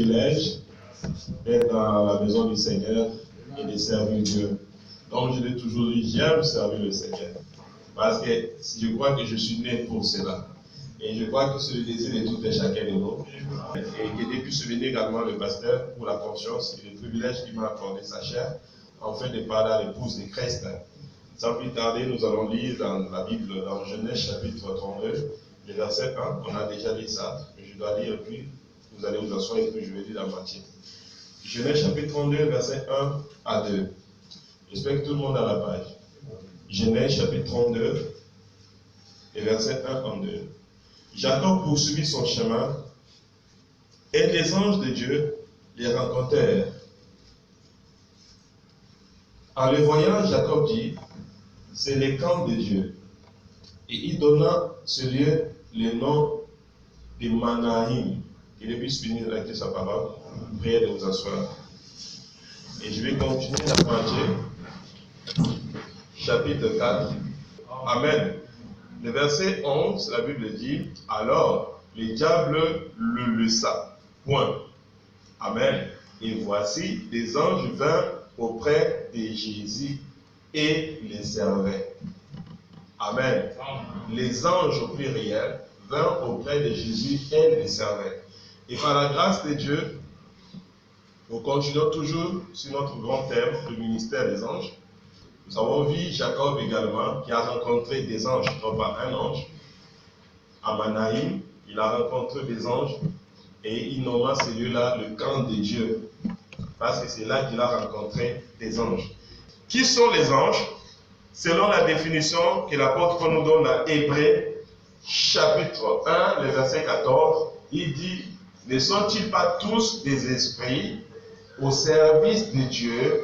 privilège d'être dans la maison du Seigneur et de servir Dieu. Comme je l'ai toujours dit, j'aime servir le Seigneur. Parce que je crois que je suis né pour cela. Et je crois que c'est le désir de tout et chacun de nous. Et que Dieu puisse bénir également le pasteur pour la conscience et le privilège qu'il m'a accordé sa chair, afin de parler à l'épouse de Christ. Sans plus tarder, nous allons lire dans la Bible, dans Genèse chapitre 32, le verset 1. On a déjà lu ça, mais je dois lire, puis vous allez vous asseoir et puis je vais lire la moitié. Genèse chapitre 32, verset 1 à 2. J'espère que tout le monde a la page. Genèse chapitre 32, et verset 1 en 2. Jacob poursuivit son chemin, et les anges de Dieu les rencontrèrent. En le voyant, Jacob dit, c'est le camp de Dieu. Et il donna ce lieu le nom de Manaïm. Qu'il puisse finir avec sa parole. Priez de vous asseoir. Et je vais continuer la moitié. Chapitre 4. Amen. Le verset 11, la Bible dit, alors le diable le laissa. Point. Amen. Et voici, des anges vinrent auprès de Jésus et les servaient. Amen. Les anges au pluriel vinrent auprès de Jésus et les servaient. Et par la grâce de Dieu, nous continuons toujours sur notre grand thème, le ministère des anges. Nous avons vu Jacob également, qui a rencontré des anges, non pas un ange. À Manaïm, il a rencontré des anges et il nomma ce lieu-là le camp de Dieu. Parce que c'est là qu'il a rencontré des anges. Qui sont les anges? Selon la définition que l'apôtre nous donne à Hébreux, chapitre 1, le verset 14, il dit, ne sont-ils pas tous des esprits au service de Dieu,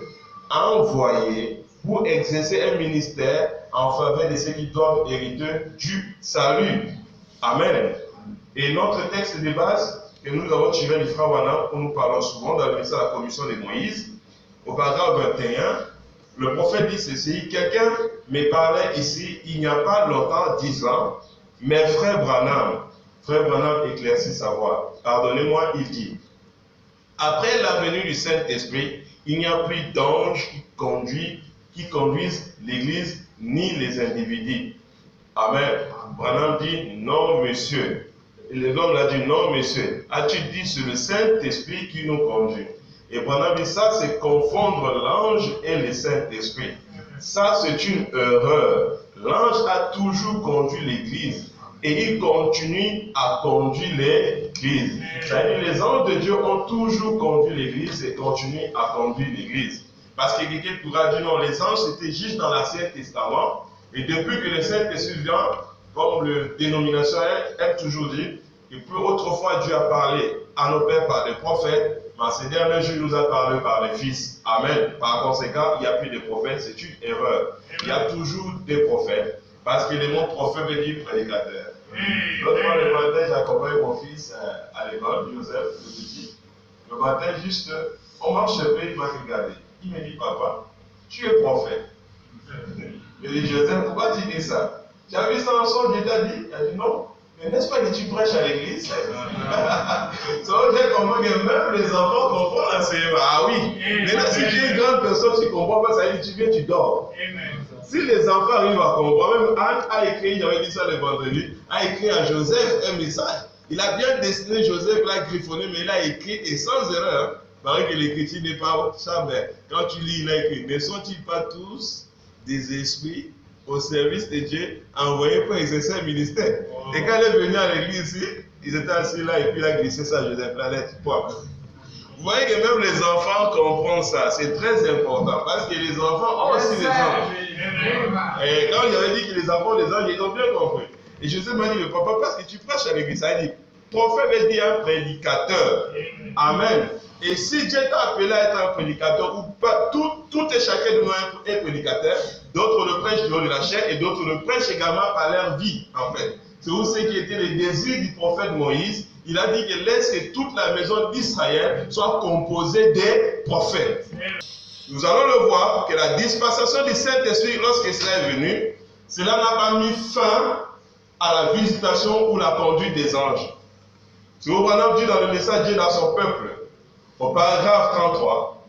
envoyés pour exercer un ministère en faveur de ceux qui doivent hériter du salut? Amen. Et notre texte de base que nous avons tiré du frère Wana, où nous parlons souvent dans le message de la commission de Moïse, au paragraphe 21, le prophète dit ceci, quelqu'un me parlait ici, il n'y a pas longtemps, disant, mais frère Branham éclaircit sa voix. Pardonnez-moi, il dit, après la venue du Saint-Esprit, il n'y a plus d'anges qui conduisent l'Église ni les individus. Amen. Branham dit, non monsieur. Et l'homme l'a dit, non monsieur. As-tu dit, c'est le Saint-Esprit qui nous conduit? Et Branham dit, ça c'est confondre l'ange et le Saint-Esprit. Ça c'est une erreur. L'ange a toujours conduit l'Église. Et il continue à conduire l'Église. C'est-à-dire les anges de Dieu ont toujours conduit l'Église et continuent à conduire l'Église. Parce que quelqu'un pourra dire non, les anges c'était juste dans l'Ancien Testament. Et depuis que le Saint-Esprit vient, comme le dénomination aime toujours dire, et puis autrefois Dieu a parlé à nos pères par des prophètes, mais ces derniers jours il nous a parlé par les fils. Amen. Par conséquent, il n'y a plus de prophètes, c'est une erreur. Il y a toujours des prophètes. Parce que le mot prophète veut dire prédicateur. L'autre fois, le matin, j'accompagne mon fils à l'école, Joseph, le petit. Le matin, juste, on marche un peu, il m'a regardé. Il me dit, papa, tu es prophète. Je dis, Joseph, pourquoi tu dis ça? Tu as vu ça dans son Dieu t'a dit? Il a dit, non. Mais n'est-ce pas que tu prêches à l'église? Ça veut dire comment que même les enfants comprennent l'enseignement. Ah oui. Maintenant, si tu es une grande personne, tu ne comprends pas, ça veut dire que tu viens, tu dors. Si les enfants arrivent à comprendre, même Anne a écrit, j'avais dit ça le vendredi, a écrit à Joseph un message. Il a bien dessiné Joseph, l'a griffonné, mais il a écrit, et sans erreur, paraît que l'écriture n'est pas ça, mais quand tu lis, il a écrit, ne sont-ils pas tous des esprits au service de Dieu, envoyés pour exercer un ministère? Et quand elle est venue à l'église ici, ils étaient assis là, et puis il a glissé ça, Joseph, la lettre, point. Vous voyez que même les enfants comprennent ça, c'est très important, parce que les enfants ont aussi des anges. Et quand il avait dit que les enfants ont des anges, ils ont bien compris. Et Joseph m'a dit, mais papa, parce que tu prêches à l'église, ça dit, prophète veut dire un prédicateur. Amen. Et si Dieu t'a appelé à être un prédicateur, ou pas, tout et chacun de nous est prédicateur, d'autres le prêchent du haut de la chair, et d'autres le prêchent également par leur vie, en fait. C'est aussi ce qui était le désir du prophète Moïse. Il a dit que laisse que toute la maison d'Israël soit composée des prophètes. Nous allons le voir que la dispensation du Saint-Esprit, lorsque cela est venu, cela n'a pas mis fin à la visitation ou la conduite des anges. C'est ce qu'on dit dans le message Dieu dans son peuple. au paragraphe 33,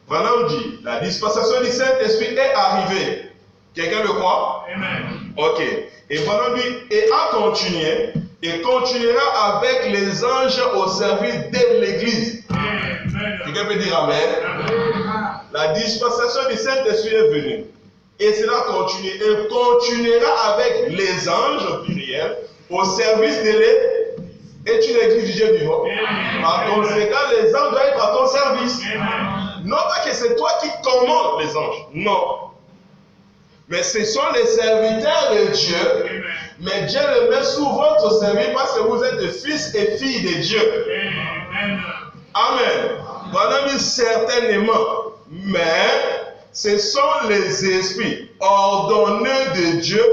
Branham dit, la dispensation du Saint-Esprit est arrivée. Quelqu'un le croit? Amen. Ok. Et Branham dit, et a continué, et continuera avec les anges au service de l'Église. Quelqu'un peut dire Amen? Amen. La dispensation du Saint-Esprit est venue. Et cela continue. Et continuera avec les anges, au pluriel, au service de l'Église. Es-tu l'Église du Dieu vivant? Par conséquent, les anges doivent être à ton service. Non pas que c'est toi qui commandes les anges. Non. Mais ce sont les serviteurs de Dieu. Mais Dieu les met sous votre service parce que vous êtes des fils et filles de Dieu. Amen. Voilà, dit certainement. Mais ce sont les esprits ordonnés de Dieu,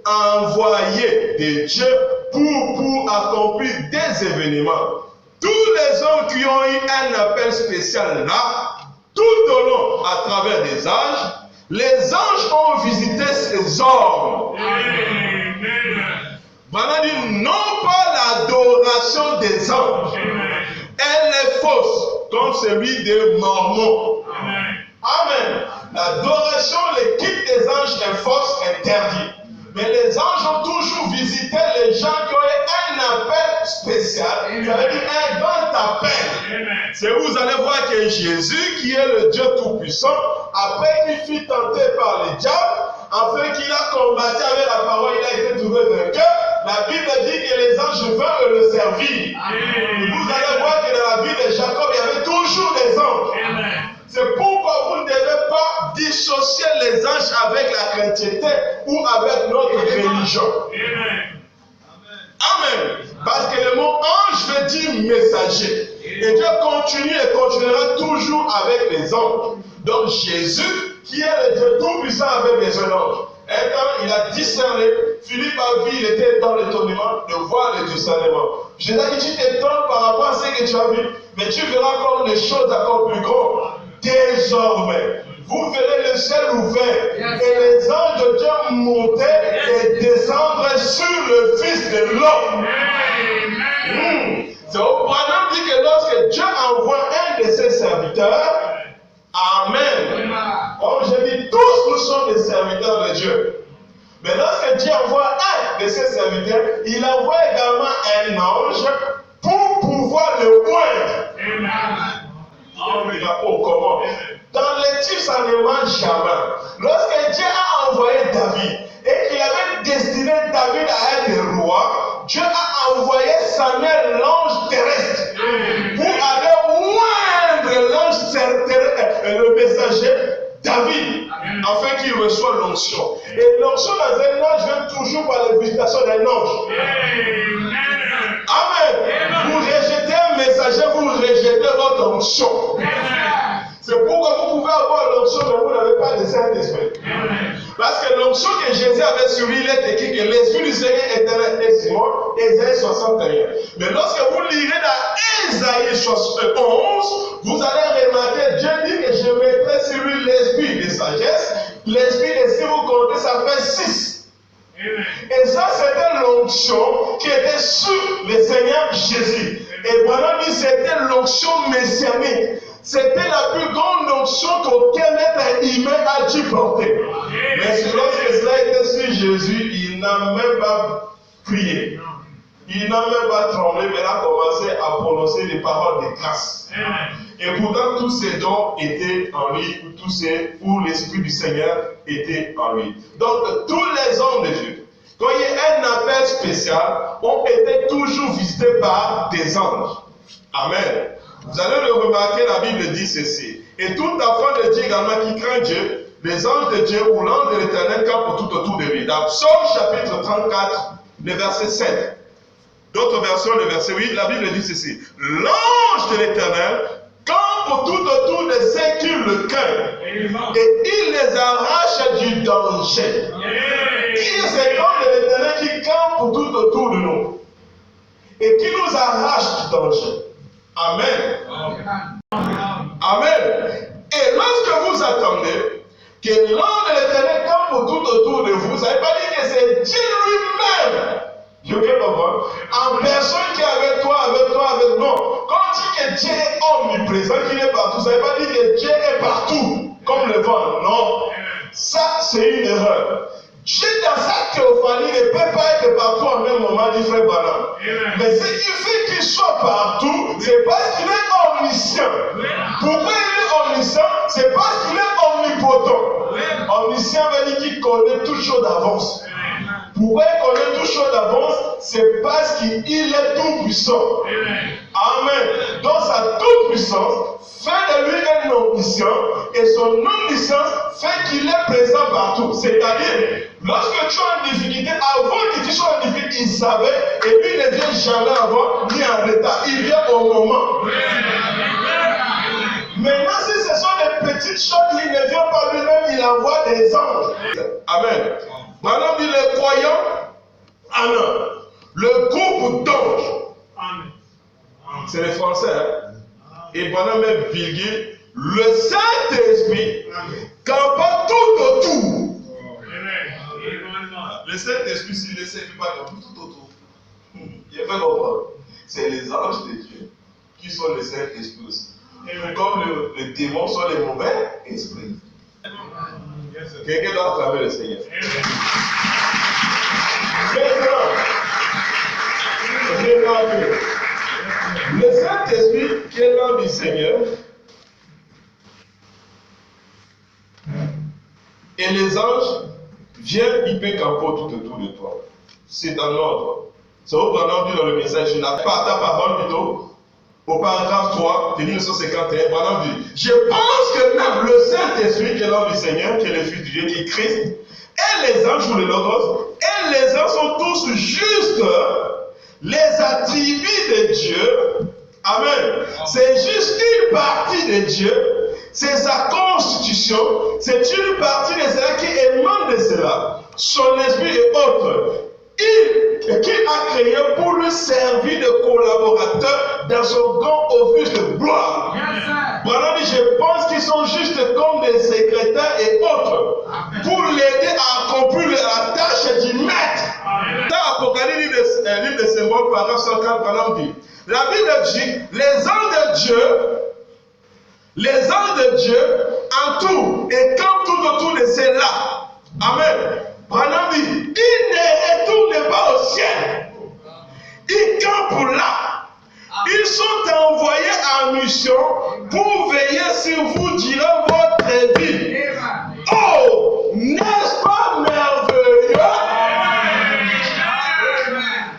envoyés de Dieu pour accomplir des événements. Tous les hommes qui ont eu un appel spécial là, tout au long, à travers les âges, les anges ont visité ces hommes. Voilà dit non pas l'adoration des anges. Elle est fausse, comme celui des Mormons. Amen. L'adoration, le culte des anges est fausse, interdit. Mais les anges ont toujours visité les gens qui ont un appel spécial. Ça veut dire un grand appel. C'est où vous allez voir que Jésus, qui est le Dieu Tout-Puissant, après qu'il fut tenté par le diable, afin qu'il a combattu avec la parole, il a été trouvé vainqueur. La Bible dit que les anges vinrent le servir. Et vous allez voir que dans la vie de Jacob, il y avait toujours des anges. C'est pourquoi vous ne devez pas dissocier les anges avec la chrétienté ou avec notre religion. Amen. Parce que le mot ange veut dire messager. Et Dieu continue et continuera toujours avec les anges. Donc Jésus, qui est le Dieu Tout-Puissant, avait besoin d'anges. Et quand il a discerné, Philippe a vu, il était dans l'étonnement de voir le discernement. Jésus a dit, tu t'étonnes par rapport à ce que tu as vu, mais tu verras encore des choses encore plus grandes. Désormais, vous verrez le ciel ouvert et les anges de Dieu monter et descendre sur le Fils de l'homme. C'est au Branham dit que lorsque Dieu envoie un de ses serviteurs, Amen. Comme je dis, tous nous sommes des serviteurs de Dieu. Mais lorsque Dieu envoie un de ses serviteurs, il envoie également un ange pour pouvoir le oindre. Comment? Dans les types, ça ne marche jamais. Lorsque Dieu a envoyé David et qu'il avait destiné David à être roi, Dieu a envoyé Samuel, l'ange terrestre, pour aller oindre l'ange terrestre, le messager David, afin qu'il reçoive l'onction. Et l'onction dans un ange vient toujours par la visitation d'un ange. Amen. Vous rejetez un messager, vous rejetez votre onction. C'est pourquoi vous pouvez avoir l'onction, mais vous n'avez pas de Saint-Esprit. Parce que l'onction que Jésus avait sur lui, il est écrit que l'Esprit du Seigneur éternel est sur moi, Ésaïe 61. Mais lorsque vous lirez dans Ésaïe 11, vous allez remarquer, Dieu dit que je mettrai sur lui l'esprit de sagesse, l'esprit de, si vous comptez, ça fait 6. Et ça, c'était l'onction qui était sur le Seigneur Jésus. Et pendant dit c'était l'onction messianique. C'était la plus grande onction qu'aucun être humain a dû porter. Mais lorsque cela était sur Jésus, il n'a même pas prié. Il n'a même pas tremblé, mais il a commencé à prononcer des paroles de grâce. Et pourtant, tous ces dons étaient en lui, tous ces pour l'Esprit du Seigneur étaient en lui. Donc, tous les hommes de Dieu, quand il y a un appel spécial, ont été toujours visités par des anges. Amen. Vous allez le remarquer, la Bible dit ceci. Et tout enfant de Dieu également qui craint Dieu, les anges de Dieu ou l'ange de l'Éternel campent tout autour de lui. Dans Psaume chapitre 34, le verset 7. D'autres versions, le verset 8, la Bible dit ceci. L'ange de l'Éternel campe tout autour de ceux qui le craignent. Et il les arrache du danger. C'est l'ange de l'Éternel qui campe tout autour de nous. Et qui nous arrache du danger. Amen. Amen. Et lorsque vous attendez que l'ange de l'Éternel campe tout autour de vous, ça ne veut pas dire que c'est Dieu lui-même Je veux comprendre. En personne qui est avec toi, non. Quand on dit que Dieu est omniprésent, qu'il est partout, ça ne veut pas dire que Dieu est partout, comme le vent. Non. Ça, c'est une erreur. Dieu, dans sa théophanie, ne peut pas être partout en même moment, dit frère Branham. Mais ce qui fait qu'il soit partout, c'est parce qu'il est omniscient. Pourquoi il est omniscient? C'est parce qu'il est omnipotent. Omniscient veut dire qu'il connaît toutes choses d'avance. Pourquoi il connaît toutes choses d'avance? C'est parce qu'il est tout puissant. Amen. Donc sa toute puissance fait de lui un omniscient et son omniscience fait qu'il est présent partout. C'est-à-dire, lorsque tu es en difficulté, avant que tu sois en difficulté, il savait et lui ne vient jamais avant ni en retard. Il vient au moment. Maintenant, si ce sont des petites choses, il ne vient pas lui-même, il envoie des anges. Amen. Maintenant, dit les croyants en un. Le groupe d'anges. C'est les Français. Hein? Et pendant même virgule, le Saint-Esprit campe tout autour. Le Saint-Esprit, s'il ne sait pas tout autour. Il fait comprendre. C'est les anges de Dieu qui sont les Saint-Esprit aussi. Comme les démons sont les mauvais esprits. Quelqu'un doit acclamer le Seigneur. Le Saint-Esprit qui est l'âme du Seigneur et les anges viennent, ils peuvent camper tout autour de toi. C'est en ordre. C'est au Branham dit dans le message, je n'ai pas ta parole plutôt. Au paragraphe 3 de 1951, Branham dit, je pense que même le Saint-Esprit qui est l'homme du Seigneur, qui est le Fils du Dieu, qui est Christ, et les anges ou les logos, et les anges sont tous juste les attributs de Dieu. Amen. C'est juste une partie de Dieu. C'est sa constitution. C'est une partie de cela qui émane de cela. Son esprit est autre. Qu'il a créé pour lui servir de collaborateur dans son grand office de gloire. Voilà, je pense qu'ils sont juste comme des secrétaires et autres pour l'aider à accomplir la tâche du maître. Dans Apocalypse, livre de symboles, paragraphe 104, Branham dit, la Bible dit, les anges de Dieu entourent et campent tout autour de ceux-là. Amen. Branham dit, ils ne retournent pas au ciel. Ils campent là. Ils sont envoyés en mission pour veiller sur vous durant votre vie. Oh, n'est-ce pas merveilleux?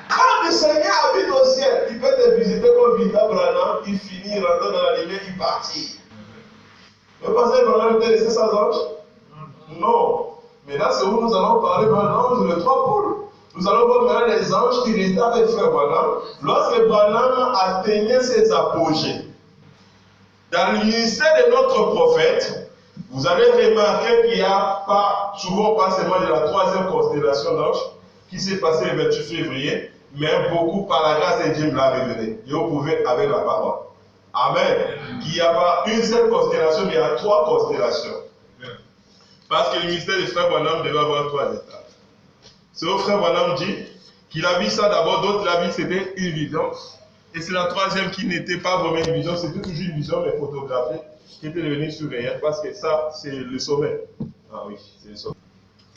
Quand le Seigneur habite au ciel, il peut te visiter comme Victor Branham, il finit, rentrer dans la lumière, il partit. Le pasteur Branham t'a laissé sans ange? Non. Mais là, c'est où nous allons parler d'un ange, le 3 pôles. Nous allons voir maintenant les anges qui restaient avec frère Branham lorsque Branham atteignait ses apogées. Dans le ministère de notre prophète, vous allez remarquer qu'il n'y a pas, souvent pas seulement de la 3e constellation d'anges qui s'est passée le 28 février, mais beaucoup par la grâce de Dieu me l'a révélé. Et vous pouvez avec la parole. Amen. Il n'y a pas une seule constellation, mais il y a 3 constellations. Parce que le ministère du frère Branham devait avoir 3 étapes. C'est au frère Branham dit qu'il a vu ça d'abord, d'autres l'ont vu, c'était une vision. Et c'est la 3e qui n'était pas vraiment une vision, c'était toujours une vision, mais photographiée, qui était devenue surréelle, parce que ça, c'est le sommet. Ah oui, c'est le sommet.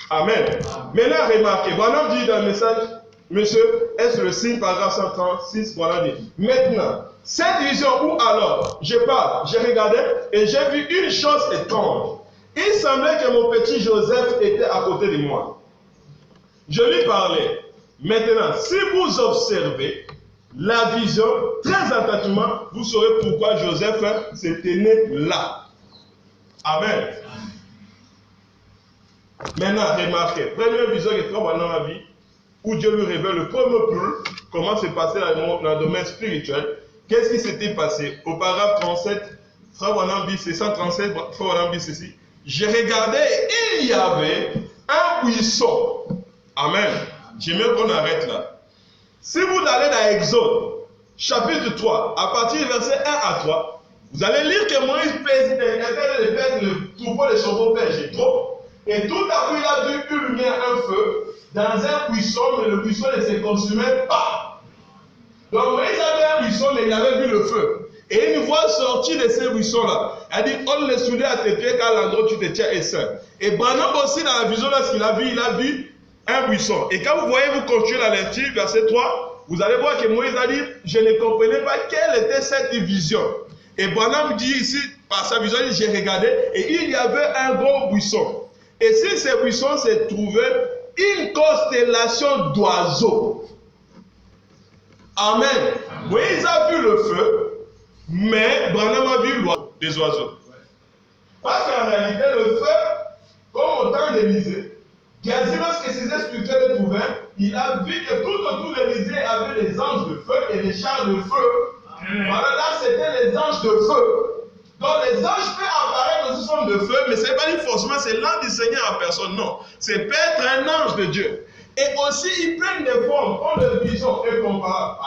Amen. Maintenant, remarquez, Branham dit dans le message, monsieur, est-ce le signe, paragraphe 136, Branham dit, maintenant, cette vision où alors, je parle, je regardais, et j'ai vu une chose étrange. Il semblait que mon petit Joseph était à côté de moi. Je lui parlais. Maintenant, si vous observez la vision très attentivement, vous saurez pourquoi Joseph se tenait là. Amen. Maintenant, remarquez, première vision que Frère Branham a vue, où Dieu lui révèle le premier peu, comment se passait dans le domaine spirituel. Qu'est-ce qui s'était passé? Au paragraphe 37, Frère Branham dit, c'est 137, Frère Branham dit ceci. Je regardais et il y avait un buisson. Amen. J'aimerais qu'on arrête là. Si vous allez dans Exode, chapitre 3, à partir du verset 1 à 3, vous allez lire que Moïse pèse le troupeau de son beau-père Jéthro. Et tout à coup, il a vu une lumière, un feu, dans un buisson, mais le buisson ne se consumait pas. Donc Moïse avait un buisson, mais il avait vu le feu. Et une voix sortit de ce buisson-là. Elle dit, on les souliers à tes pieds car l'endroit où tu te tiens est saint. Et Branham aussi dans la vision, là, ce qu'il a vu un buisson. Et quand vous voyez, vous continuez la lecture, verset 3, vous allez voir que Moïse a dit, je ne comprenais pas quelle était cette vision. Et Branham dit ici, par sa vision, j'ai regardé, et il y avait un gros buisson. Et sur ce buisson se trouvait une constellation d'oiseaux. Amen. Moïse a vu le feu, mais Branham a vu des oiseaux. Parce qu'en réalité, le feu, comme au temps d'Élisée, quasiment lorsque ses spirituels est ouvert, il a vu que tout autour d'Élisée avait des anges de feu et des chars de feu. Voilà, là, c'était les anges de feu. Donc, les anges peuvent apparaître sous forme de feu, mais ce n'est pas dit forcément c'est l'ange du Seigneur en personne, non. C'est peut être un ange de Dieu. Et aussi, ils prennent des formes, comme le bison est comparable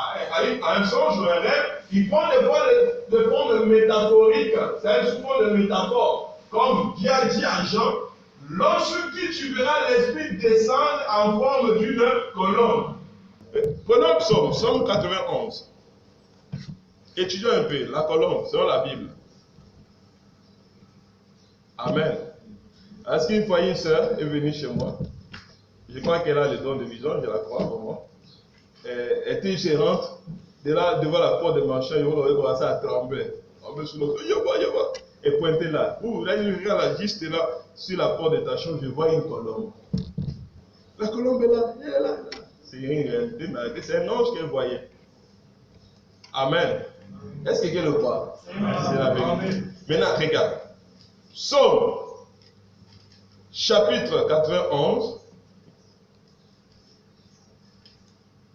à un songe ou un rêve, ils prennent des fois des formes métaphoriques, c'est souvent des métaphores, comme Dieu a dit à Jean, lorsque tu verras l'Esprit descendre en forme d'une colombe. Prenons Psaume 91. Étudions un peu la colombe, selon la Bible. Amen. Est-ce qu'une fois une sœur est venue chez moi? Je crois qu'elle a le don de vision, je la crois vraiment. Elle était gérante, de là, devant la porte de marchand, elle a commencé à trembler. Et pointer là. Là, je regarde là, juste là, sur la porte de ta chambre, je vois une colombe. La colombe est là, elle est là. C'est une réalité, mais c'est un ange qu'elle voyait. Amen. Est-ce que quelqu'un le croit? C'est la vérité. Maintenant, regarde. Psaume, chapitre 91,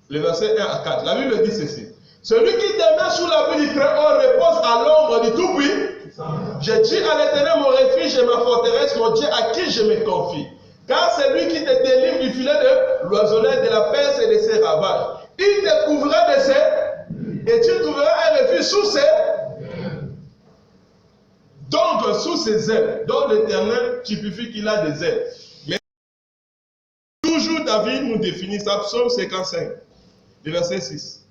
le verset 1 à 4. La Bible dit ceci. Celui qui demeure sous l'abri du Très-Haut repose à l'ombre du Tout-Puissant. J'ai dit à l'Éternel mon refuge et ma forteresse, mon Dieu à qui je me confie. Car c'est lui qui te délivre du filet de l'oiseleur, de la peste et de ses ravages. Il te couvrira de ses... Et tu trouveras un refuge sous ses... Donc, sous ses ailes. Donc, l'Éternel typifie qu'il a des ailes. Mais toujours David nous définit ça, Psaume 55, le verset 6.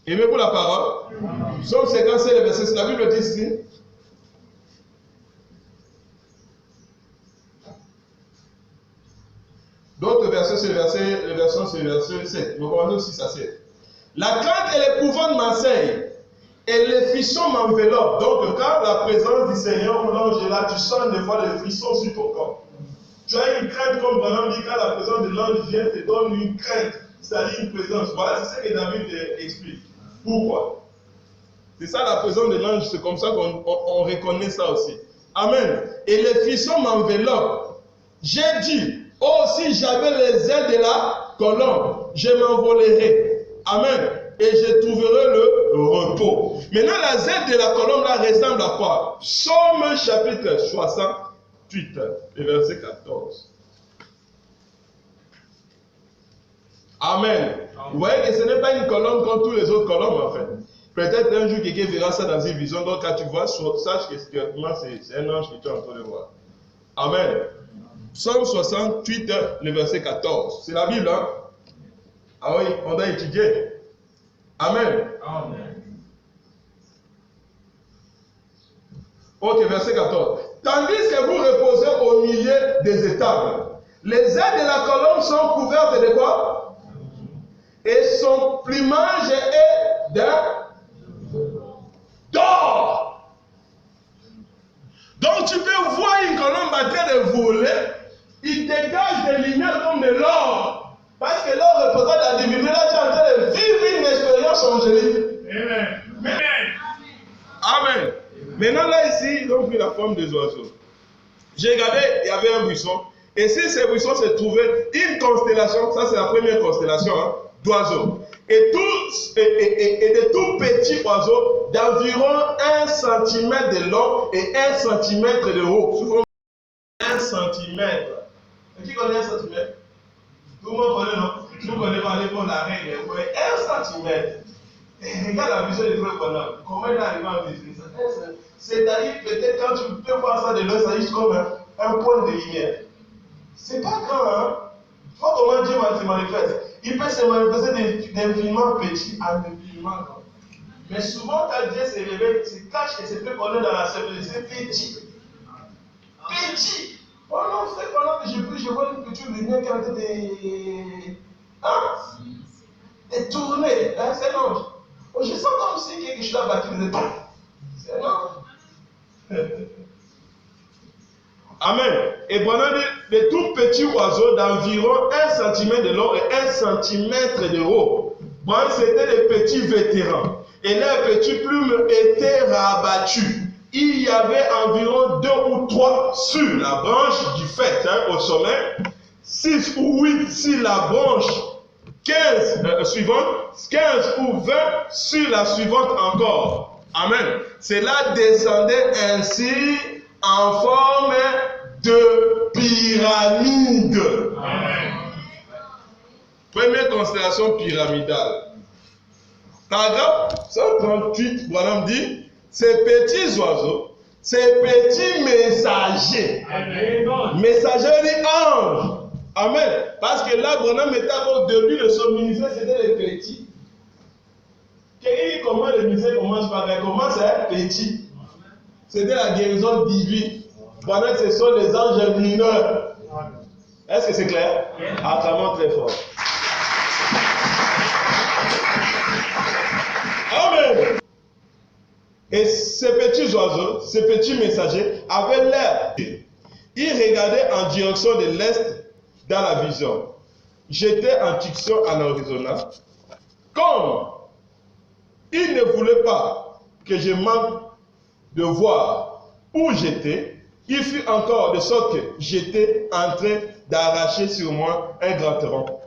Aimez-vous la parole? Psaume 55, le verset 6. La Bible dit ici. D'autres versets, c'est le verset 7. Nous commençons 6 à 7. La crainte et l'épouvante m'asseyent. Et les frissons m'enveloppent. Donc, quand la présence du Seigneur l'ange est là, tu sens des fois les frissons sur ton corps. Tu as une crainte, comme Branham dit, quand la présence de l'ange vient, te donne une crainte, c'est-à-dire une présence. Voilà, c'est ce que David explique. Pourquoi? C'est ça la présence de l'ange, c'est comme ça qu'on reconnaît ça aussi. Amen. Et les frissons m'enveloppent. J'ai dit, oh, si j'avais les ailes de la colombe, je m'envolerais. Amen. Et je trouverai le repos. Maintenant, la aile de la colombe là ressemble à quoi? Psaume chapitre 68, le verset 14. Amen. Vous voyez que ce n'est pas une colombe comme tous les autres colombes en fait. Peut-être un jour quelqu'un verra ça dans une vision. Donc quand tu vois, sache que secrètement c'est un ange que tu es en train de voir. Amen. Psaume 68, le verset 14. C'est la Bible, hein? Ah oui, on doit étudier. Amen. Amen. Ok, verset 14. Tandis que vous reposez au milieu des étables, les ailes de la colombe sont couvertes de quoi? Et son plumage est d'or. Donc tu peux voir une colombe en train de voler, il dégage des lumières comme de l'or. Parce que l'or représente la divinité, là tu es en train de vivre une expérience angélique. Amen. Amen. Maintenant là ici, ils ont pris la forme des oiseaux. J'ai regardé, il y avait un buisson. Et si ces buissons se trouvaient une constellation, ça c'est la première constellation hein, d'oiseaux. Et de tout petits oiseaux d'environ 1 cm de long et 1 cm de haut. Souvent 1 cm. Qui connaît 1 cm? Tout le monde connaît, non? Si vous ne connaissez pas l'époque de la règle, vous voyez 1 cm. Regarde la vision du frère Bonhomme. Comment il est arrivé à mesurer ça? C'est-à-dire, peut-être quand tu peux voir ça de loin, ça juste comme un point de lumière. C'est pas grand, hein? Faut comment Dieu se manifeste. Il peut se manifester d'infiniment petit à infiniment grand. Mais souvent, quand Dieu se révèle, il se cache et se fait connaître dans la simplicité petit. Petit. Pendant que je prie, je vois une petite lumière qui est en train de tourner. Hein, c'est un ange. Je sens comme si quelque chose a battu les états. C'est un ange. Amen. Et Branham dit, de tout petits oiseaux d'environ 1 cm de long et 1 cm de haut. Branham, c'était des petits vétérans. Et leurs petites plumes étaient rabattues. Il y avait environ 2 ou 3 sur la branche du faîte, au sommet, 6 ou 8 sur la branche 15 ou 20 sur la suivante encore. Amen. Cela descendait ainsi en forme de pyramide. Amen. Première constellation pyramidale. Paragraphe 138, Branham dit, ces petits oiseaux, ces petits messagers. Amen. Messagers dit ange. Amen. Parce que là, Branham était au début de son ministère, c'était les petits. Comment le ministère commence par elle commence à être petit. C'était la guérison divine. Branham, ce sont les anges mineurs. Est-ce que c'est clair? Acclamons très fort. Amen. Et ces petits oiseaux, ces petits messagers avaient l'air. Ils regardaient en direction de l'est dans la vision. J'étais en Tucson, en Arizona. Comme ils ne voulaient pas que je manque de voir où j'étais, il fut encore de sorte que j'étais en train d'arracher sur moi un grand tronc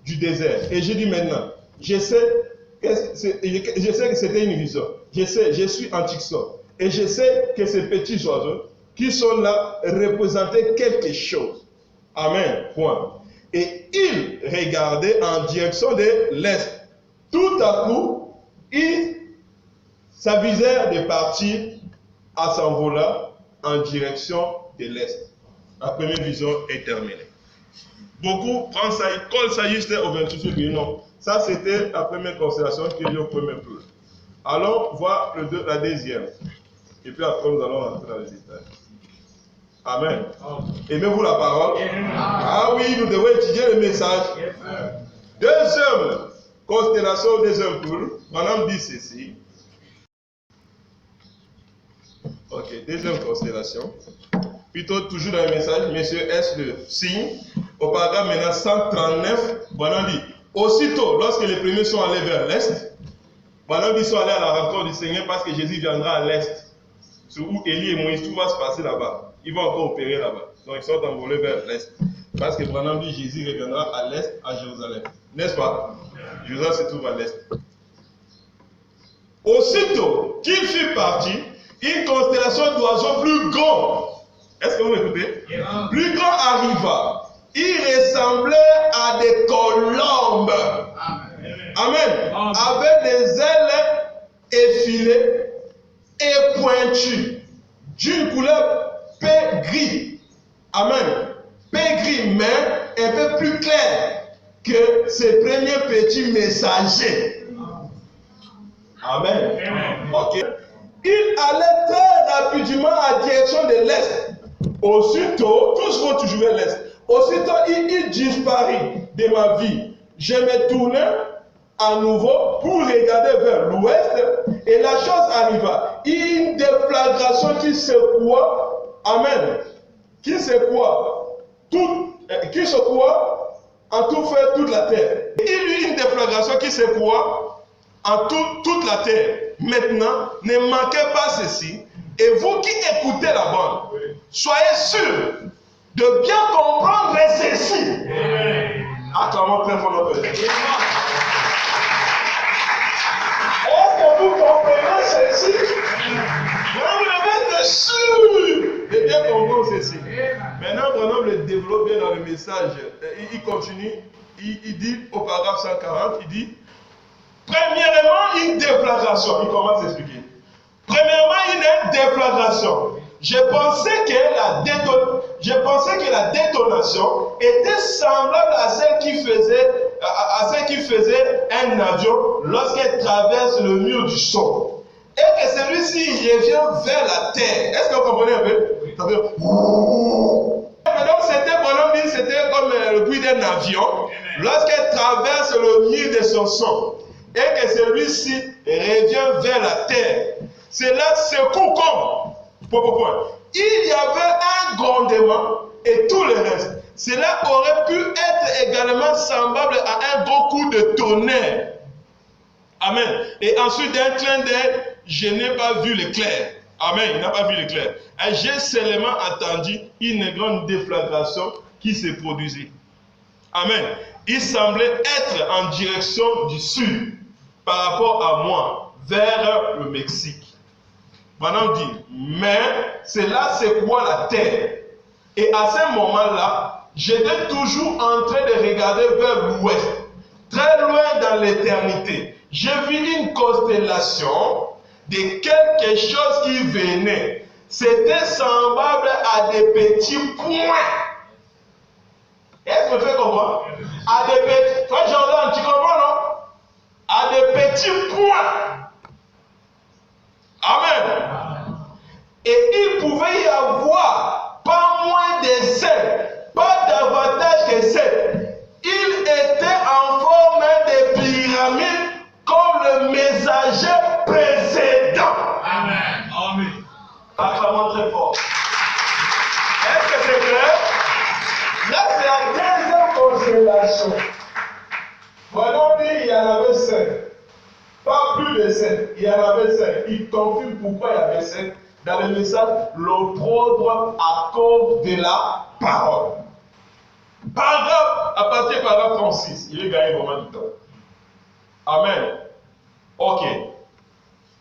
du désert. Et j'ai dit maintenant, je sais que c'était une vision. Je suis en Tucson. Et je sais que ces petits oiseaux qui sont là représentaient quelque chose. Amen. Point. Et il regardait en direction de l'est. Tout à coup, il s'avisait de partir à s'envoler en direction de l'est. La première vision est terminée. Beaucoup prennent ça, ils collent ça juste au 28 février. Non, ça c'était la première constellation qui est liée au premier plan. Allons voir la deuxième. Et puis après, nous allons rentrer dans les détails. Amen. Aimez-vous la parole? Ah oui, nous devons étudier le message. Deuxième constellation, deuxième poule. Madame dit ceci. Ok, deuxième constellation. Plutôt toujours dans le message, monsieur, est-ce le signe? Au paragraphe maintenant 139, Madame dit, aussitôt, lorsque les premiers sont allés vers l'est, Madame dit, ils sont allés à la rencontre du Seigneur parce que Jésus viendra à l'est. Sur où Élie et Moïse, tout va se passer là-bas. Ils vont encore opérer là-bas. Donc ils sont envolés vers l'est. Parce que Branham dit Jésus reviendra à l'est, à Jérusalem. N'est-ce pas? Jérusalem se trouve à l'est. Aussitôt qu'il fut parti, une constellation d'oiseaux plus grands, est-ce que vous m'écoutez? Plus grand arriva. Il ressemblait à des colombes. Amen. Avec des ailes effilées et pointues, d'une couleur gris. Amen. Gris, mais un peu plus clair que ces premiers petits messagers. Amen. Ok. Il allait très rapidement à la direction de l'est. Aussitôt, tous vont toujours vers l'est. Aussitôt, il disparut de ma vie. Je me tournai à nouveau pour regarder vers l'ouest et la chose arriva. Une déflagration qui secoua, amen, qui secoua en tout fait toute la terre. Il y eut une déflagration qui secoua en toute la terre. Maintenant, ne manquez pas ceci. Et vous qui écoutez la bande, soyez sûrs de bien comprendre ceci. Acclamons très fort notre Père. Est-ce que vous comprenez ceci? Vous devez être sûr de bien comprendre ceci. Maintenant, Branham le développe bien dans le message. Il continue. Il dit au paragraphe 140, il dit, premièrement, une déflagration. Il commence à expliquer. Premièrement, une déflagration. Je pensais que la détonation était semblable à celle qui faisait un avion lorsqu'il traverse le mur du son. Et que celui-ci revient vers la terre. Est-ce que vous comprenez un peu? Ça fait... Donc c'était comme le bruit d'un avion lorsqu'il traverse le mur de son son. Et que celui-ci revient vers la terre. Cela secoue comme. Il y avait un grondement et tout le reste. Cela aurait pu être également semblable à un gros coup de tonnerre. Amen. Et ensuite d'un clin d'œil, je n'ai pas vu l'éclair. Amen. Il n'a pas vu l'éclair. Et j'ai seulement entendu une grande déflagration qui se produisit. Amen. Il semblait être en direction du sud par rapport à moi, vers le Mexique. Maintenant dit, mais cela secoua la terre. Et à ce moment-là, j'étais toujours en train de regarder vers l'ouest, très loin dans l'éternité. J'ai vu une constellation de quelque chose qui venait. C'était semblable à des petits points. Est-ce que tu fais comprendre? À des petits... Toi, Jordan, tu comprends, non? À des petits points. Amen. Et il pouvait y avoir pas moins de 7, pas davantage que 7. Il était en forme de pyramide comme le messager précédent. Amen. Amen. Acclamons très fort. Est-ce que c'est clair? Là, c'est la deuxième constellation. Vraiment dit, il y en avait 5. Pas plus de 7. Il y en avait 5. Il confirme pourquoi il y avait 5. Dans le message, l'opprobre à cause de la parole. Paragraphe, à partir du paragraphe 36, il est gagné vraiment du temps. Amen. Ok.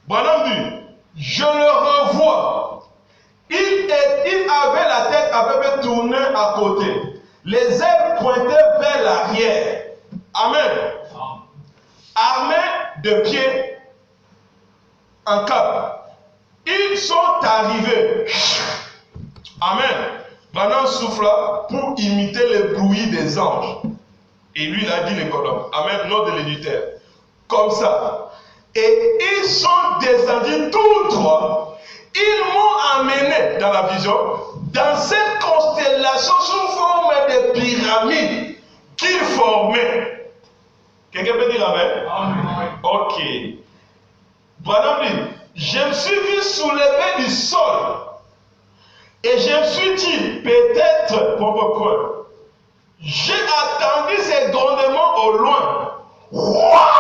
Bonhomme dit, je le revois. Il avait la tête à peu près tournée à côté. Les ailes pointaient vers l'arrière. Amen. Armés de pieds en cap. Ils sont arrivés. Amen. Pendant souffla pour imiter le bruit des anges. Et lui, il a dit les colonnes. Amen. Nom de l'éditeur. Comme ça. Et ils sont descendus tout droit. Ils m'ont amené dans la vision, dans cette constellation sous forme de pyramide qu'ils formaient. Quelqu'un peut dire amen? Amen. Ok. Voilà, je me suis vu soulever du sol. Et je me suis dit, peut-être, pourquoi? J'ai attendu ces grondements au loin. Ouah!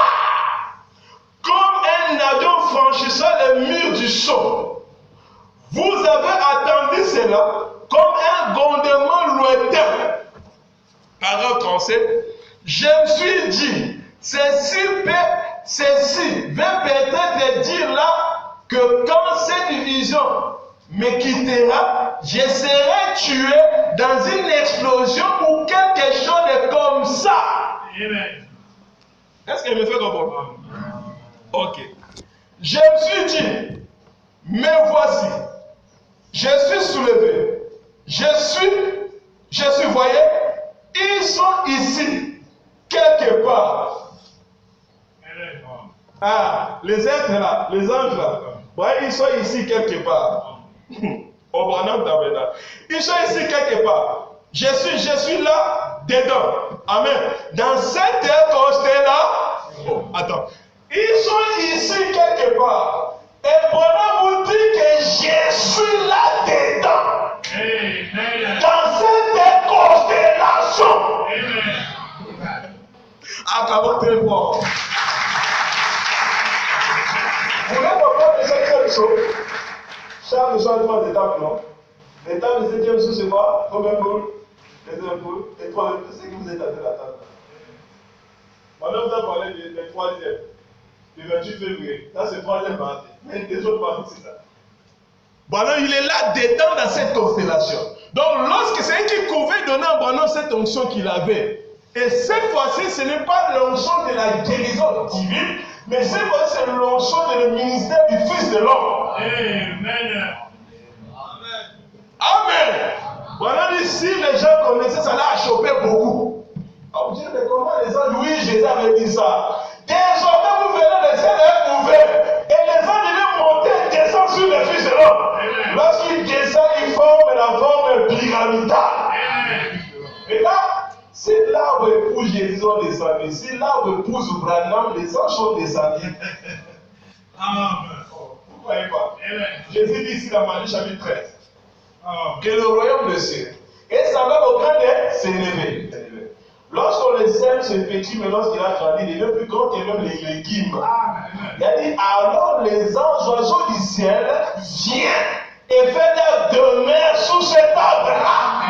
Comme un avion franchissant le mur du son. Vous avez attendu cela comme un grondement lointain. Paragraphe 37. Je me suis dit, ceci va peut-être dire là que quand cette division me quittera, je serai tué dans une explosion ou quelque chose de comme ça. Amen. Est-ce qu'elle me fait comprendre? Ok. Je me suis dit, mais voici, je suis soulevé, je suis, voyez, ils sont ici, quelque part. Ah, les êtres là, les anges là, voyez, ils sont ici quelque part. Au Branham Tabernacle. Ils sont ici quelque part. Je suis là, dedans. Amen. Dans cette constellation, oh, attends. Ils sont ici quelque part. Et Branham vous dit que je suis là dedans. Amen. Dans cette constellation. Amen. Acclamons très fort. Vous voulez comprendre les septième saut? Chaque jour, il y a 3 étapes, non? L'étape du 7e saut, c'est quoi? Combien de poules? Les 2 poules. Et 3 poules. C'est que vous êtes à la table. Maintenant, vous avez parlé du 3e. Du 28 février. Ça, c'est le 3e mardi. Mais les autres mardis, c'est ça. Bon, il est là dedans dans cette constellation. Donc, lorsque c'est lui qui pouvait donner à Branham cette onction qu'il avait. Et cette fois-ci, ce n'est pas l'onction de la guérison divine, mais cette fois-ci, c'est l'onction du ministère du Fils de l'homme. Amen. Amen. Voilà, si les gens connaissaient, ça l'a chopé beaucoup. On dit, mais comment les gens, oui, Jésus avait dit ça. Désormais, vous verrez les ciels être ouverts. Et les gens devaient monter et descendre sur le Fils de l'homme. Lorsqu'ils descendent, ils forment la forme pyramidale. Et là, si l'arbre épouse Jésus sont descendus, si l'arbre épouse Branham, les anges sont descendus. Vous ne croyez pas? Jésus dit ici dans Matthieu chapitre 13 que le royaume de cieux est semblable au grain de sénévé. Lorsqu'on le sème, c'est petit, mais lorsqu'il a grandi, il devient plus grand que même les légumes. Il a dit, alors les anges, oiseaux du ciel, viennent et font leur demeure sous cet arbre-là.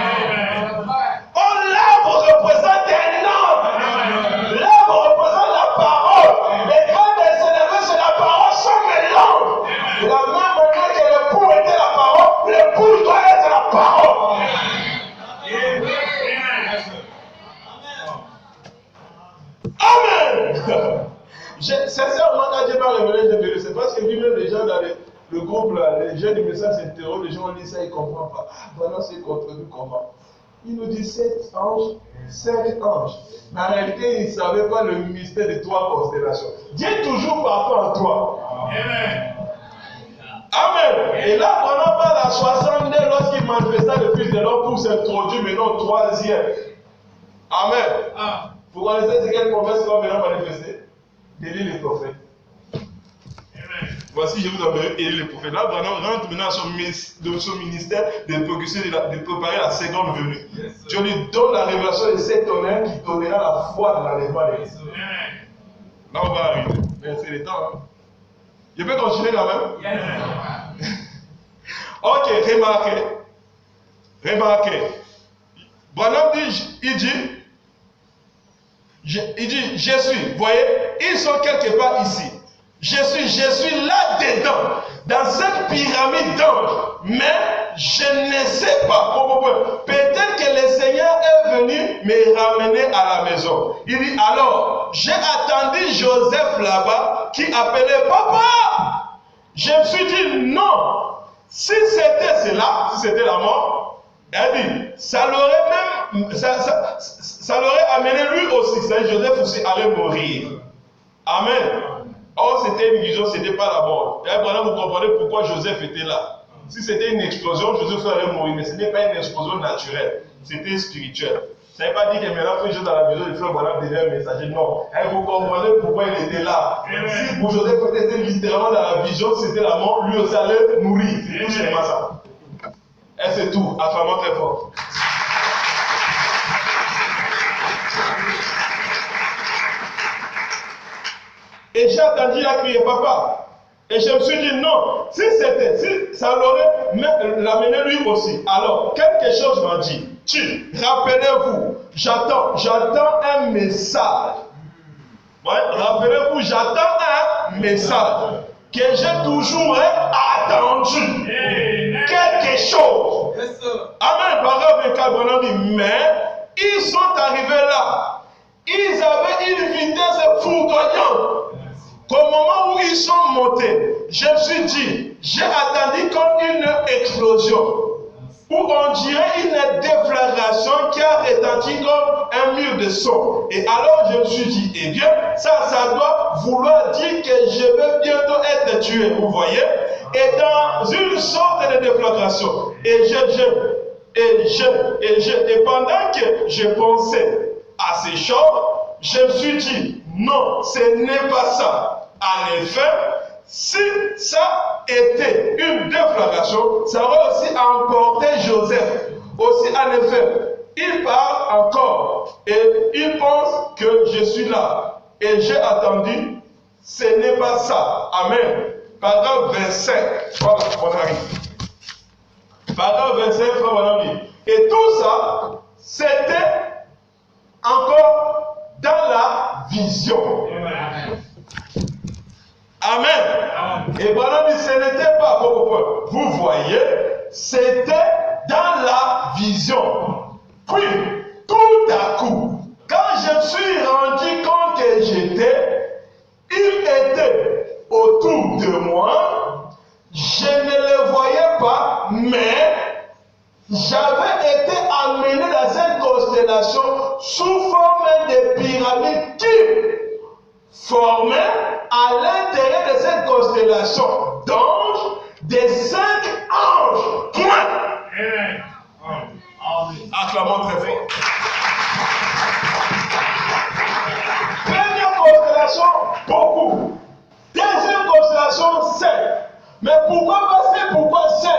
Oh, l'arbre représente un homme. L'arbre représente la parole. Les grains de sénévé, c'est la parole sans mélange. De la même manière que le pou était la parole, le pou doit être la parole. Amen. Sincèrement, quand Dieu m'a révélé, c'est parce que lui-même, les gens dans le groupe, là, les jeunes du message s'interrogent, les gens disent ça, ils ne comprennent pas. Ah, voilà, c'est contredit comment. Il nous dit 7 anges, 5 anges. En réalité, il ne savait pas le mystère des 3 constellations. Dieu est toujours parfait en toi. Amen. Amen. Et là, pendant pas la 62, lorsqu'il manifesta le Fils de l'homme pour s'introduire maintenant au 3e. Amen. Vous connaissez ce quelle promesse qu'on va maintenant manifester? Élie les prophètes. Voici, je vous appelle Élie les prophètes. Là, Branham rentre maintenant dans son ministère de préparer la seconde venue. Dieu lui donne la révélation de cet honneur qui donnera la foi de l'enlèvement de l'Église. Là, on va arriver. Mais c'est le temps. Hein? Je peux continuer quand même? Ok, remarquez. Branham dit, il dit, je suis, vous voyez, ils sont quelque part ici. Je suis là-dedans, dans cette pyramide d'anges, mais je ne sais pas. Peut-être que le Seigneur est venu me ramener à la maison. Il dit, alors, j'ai attendu Joseph là-bas, qui appelait papa. Je me suis dit, non, si c'était cela, si c'était la mort, elle dit, ça l'aurait même, ça l'aurait amené lui aussi, c'est Joseph aussi allait mourir. Amen. Or, c'était une vision, ce n'était pas la mort. Et maintenant, vous comprenez pourquoi Joseph était là. Si c'était une explosion, Joseph allait mourir, mais ce n'est pas une explosion naturelle, c'était spirituel. Ça ne veut pas dire que maintenant, il faut dans la maison, le frère voilà devient un messager. Non. Et vous comprenez pourquoi il était là. Si pour Joseph était littéralement dans la vision, c'était la mort, lui aussi allait mourir. C'est tout simplement ça. Et c'est tout. Acclamons très fort. Et j'ai attendu, il a crié papa. Et je me suis dit non, si ça l'aurait l'amené lui aussi. Alors, quelque chose m'a dit, rappelez-vous, j'attends un message. Ouais, rappelez-vous, j'attends un message que j'ai toujours attendu. Quelque chose. Amen. Paragraphe 24, on dit, mais ils sont arrivés là. Ils avaient une vitesse foudroyante. Qu'au moment où ils sont montés, je me suis dit, j'ai attendu comme une explosion, où on dirait une déflagration qui a retenti comme un mur de son. Et alors je me suis dit, eh bien, ça doit vouloir dire que je vais bientôt être tué, vous voyez? Et dans une sorte de déflagration, et pendant que je pensais à ces choses, je me suis dit, non, ce n'est pas ça. En effet, si ça était une déflagration, ça aurait aussi emporté Joseph. Aussi, en effet, il parle encore et il pense que je suis là. Et j'ai attendu, ce n'est pas ça. Amen. Paragraphe 25. Voilà, on arrive. Paragraphe 25, frère mon ami. Et tout ça, c'était encore dans la vision. Amen. Et voilà, ce n'était pas vous voyez, c'était dans la vision. Puis, tout à coup, quand je me suis rendu compte que j'étais, il était autour de moi, je ne le voyais pas, mais j'avais été amené dans cette constellation sous forme de pyramide qui formait à l'intérieur de cette constellation d'anges des 5 anges. Point. Acclamons très fort. Première constellation, beaucoup. Deuxième constellation, 7. Mais pourquoi pas 7? Pourquoi 7?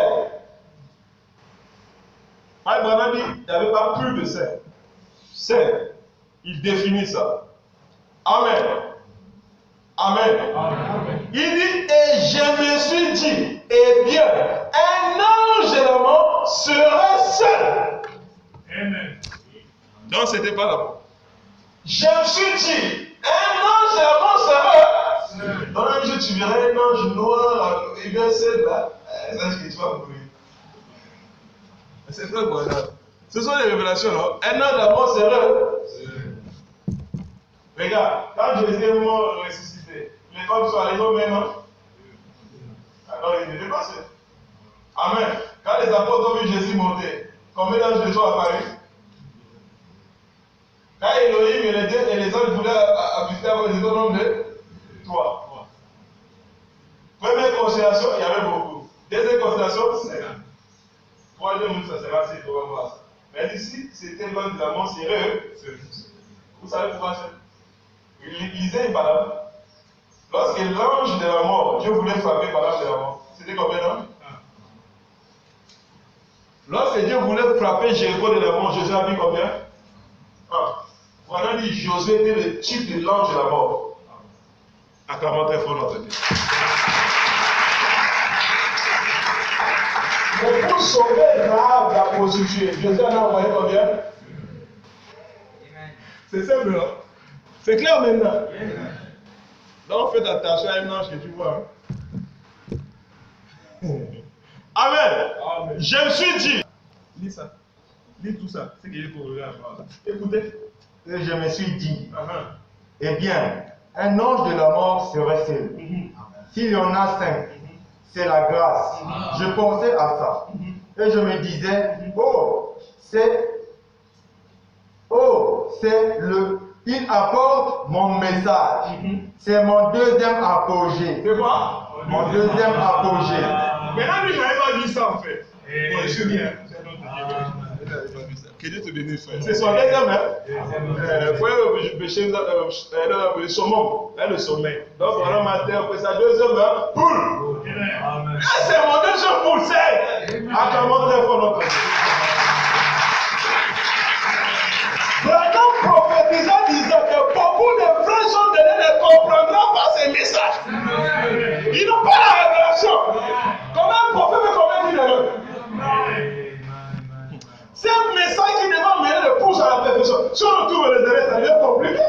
Abraham dit il n'y avait pas plus de 7. 7. Il définit ça. Amen. Amen. Amen. Il dit, et je me suis dit, eh bien, un ange de la mort serait seul. Amen. Donc, ce n'était pas la mort. Je me suis dit, un ange de la mort serait seul. Dans un jour, tu verrais un ange noir, et bien seul là. C'est ça que tu vas mourir. C'est très bon. Ce sont les révélations, non? Un ange de la mort serait. Regarde, quand Jésus est mort ressuscité, les corps sont arrivés maintenant. Alors il n'était pas seul. Amen. Quand les apôtres ont vu Jésus monter, combien d'anges sont apparus? Quand Elohim et les anges voulaient habiter avec les autres nombres de 3. Première constellation, il y avait beaucoup. Deuxième constellation, 5. Troisième, ça sera 6, on va voir ça. Mais ici, c'était l'ange de la mort, c'est eux. Vous savez pourquoi c'est? Lisez une parole. Lorsque l'ange de la mort, Dieu voulait frapper par l'ange de la mort, c'était combien d'anges? Lorsque Dieu voulait frapper Jéricho de la mort, Josué a dit combien? 1. Voilà dit Josué était le type de l'ange de la mort. Acclamons très fort notre Dieu. Mais pour sauver Rahab la prostituée, Josué en a envoyé combien? C'est simple, hein? C'est clair maintenant. Donc faites attention à un ange que tu vois. Amen. Amen. Je me suis dit. Lis ça. Lis tout ça. C'est ce qu'il faut regarder. Écoutez. Et je me suis dit. Eh bien, un ange de la mort serait seul. S'il y en a 5, c'est la grâce. Je pensais à ça. Et je me disais, c'est le. Il apporte mon message. C'est mon deuxième apogée. C'est quoi? Mon deuxième apogée. Maintenant, lui, je n'avais pas vu ça en fait. Bon, je suis bien. Que Dieu te bénisse, frère. C'est son deuxième, hein? Frère, péché, le saumon, le sommeil. Donc, voilà, matin, après sa deuxième, poule. C'est mon deuxième poule, c'est. Acclamons très fort notre Dieu. Branham prophétisant disant que beaucoup de frères sont donnés ne comprendront pas ces messages. Ils n'ont pas la révélation. Comment un prophète peut commettre une erreur? C'est un message qui devant mener le pouce à la perfection. Si on retrouve les erreurs, ça devient compliqué.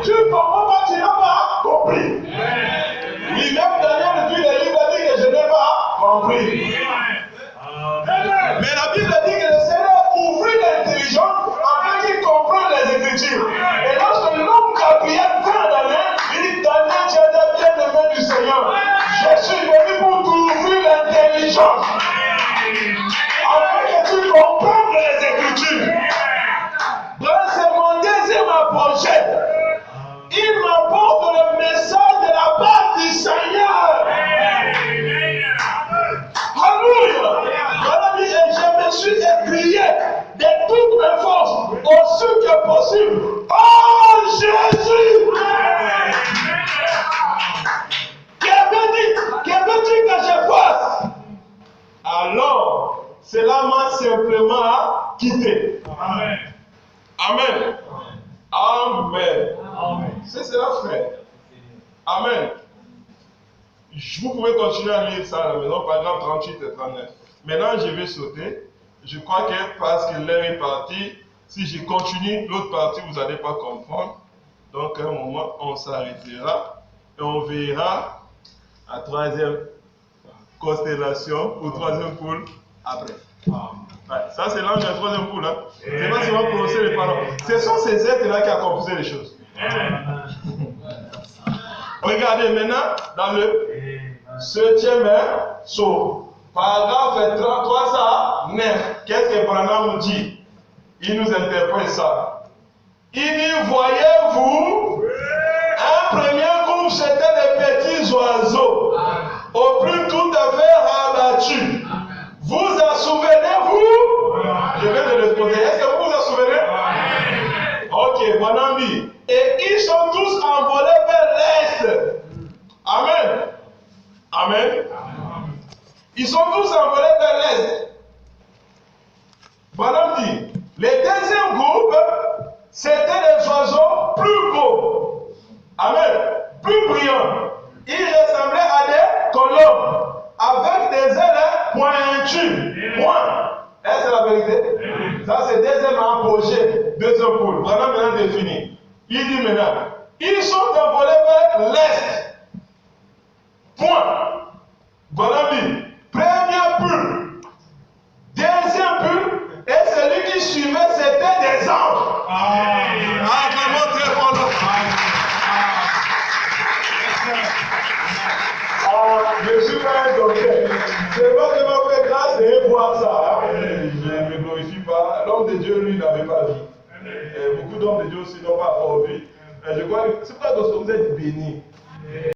Tu ne comprends pas, tu n'as pas compris. Lui-même, Daniel, depuis le livre, a dit que je n'ai pas compris. Mais la Bible dit que le Seigneur ouvrit l'intelligence afin qu'il comprenne les Écritures. Et lorsque l'homme Gabriel vint Daniel, il dit Daniel, tu es bien aimé du Seigneur. Je suis venu pour t'ouvrir l'intelligence afin que tu comprennes les Écritures. Donc c'est mon deuxième apogée. Il m'apporte le message de la part du Seigneur. Alléluia. Et je me suis écrié de toutes mes forces, aussi que possible. Oh Jésus! Que veux-tu que je fasse? Alors, cela m'a simplement quitté. Amen. Amen. Amen. Amen. C'est cela, frère. Amen. Vous pouvez continuer à lire ça à la maison, par exemple 38 et 39. Maintenant, je vais sauter. Je crois que parce que l'heure est partie, si je continue l'autre partie, vous n'allez pas comprendre. Donc, à un moment, on s'arrêtera et on verra la troisième constellation ou troisième poule après. Ouais, ça, c'est l'ange de la troisième poule. Hein. Je ne sais pas si on va prononcer les paroles. Ce sont ces êtres-là qui accomplissent les choses. Regardez maintenant dans le 7e saut. Paragraphe 309. Qu'est-ce que Branham nous dit? Il nous interprète ça. Il dit, voyez-vous, un premier groupe, c'était des petits oiseaux, au plus tout à fait rabattus. Vous en souvenez-vous? Je vais te le poser. Est-ce que vous vous en souvenez? Ok, mon ami. Et ils sont tous envolés vers l'est. Amen. Amen. Ils sont tous envolés vers l'est. Bonhomme dit, le deuxième groupe, c'était les oiseaux plus beaux. Amen. Plus brillants. Ils ressemblaient à des colombes avec des ailes pointues. Point. Est-ce que c'est la vérité? Ça, c'est deuxième apogée, deuxième poule. Voilà maintenant défini. Il dit maintenant, ils sont envolés vers l'est. Point. Voilà dit. Première poule. Deuxième poule. Et celui qui suivait, c'était des anges. Vraiment très fort. Je ne suis pas un docteur. C'est pas que ma fait grâce de voir ça. Je ne me glorifie pas. L'homme de Dieu, lui, n'avait pas vie. Beaucoup d'hommes de Dieu aussi n'ont pas encore vie. Je crois que c'est pour ça que vous êtes bénis.